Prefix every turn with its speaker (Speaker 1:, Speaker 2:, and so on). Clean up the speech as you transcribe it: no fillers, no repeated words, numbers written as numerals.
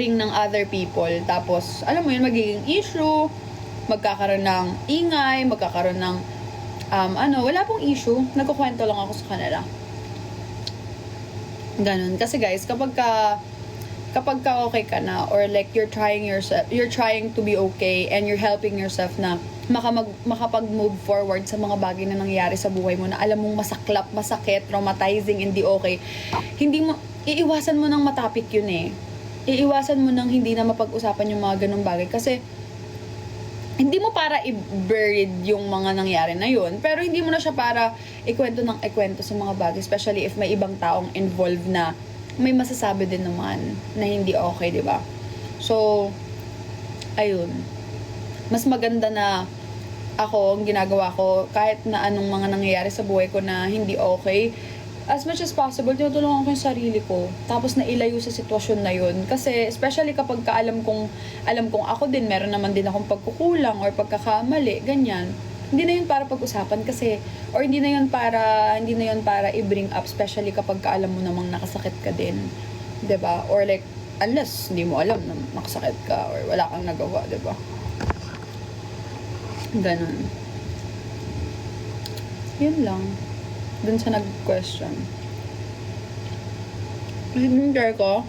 Speaker 1: ring ng other people. Tapos, alam mo yun, magiging issue, magkakaroon ng ingay, magkakaroon ng, wala pong issue. Nagkukwento lang ako sa kanila. Ganun. Kasi guys, kapag ka okay ka na, or like you're trying to be okay, and you're helping yourself na makapag-move forward sa mga bagay na nangyayari sa buhay mo na alam mong masaklap, masakit, traumatizing, hindi okay, iiwasan mo ng matapik yun eh. Iiwasan mo nang hindi na mapag-usapan yung mga ganung bagay kasi hindi mo para i-buried yung mga nangyari na yun, pero hindi mo na siya para ikwento sa mga bagay, especially if may ibang taong involved na may masasabi din naman na hindi okay, di ba? So, ayun. Mas maganda na ako, ang ginagawa ko, kahit na anong mga nangyayari sa buhay ko na hindi okay, as much as possible, tinutulungan ko yung sarili ko. Tapos nailayo sa sitwasyon na yun. Kasi, especially kapag alam kong ako din, meron naman din akong pagkukulang or pagkakamali, ganyan. Hindi na yun para pag-usapan kasi, or hindi na yun para i-bring up, especially kapag alam mo namang nakasakit ka din. 'Di ba? Or like, unless hindi mo alam na nakasakit ka or wala kang nagawa, 'di ba? Ganun. Yun lang. Dun sa nag-question. Kasi share ko,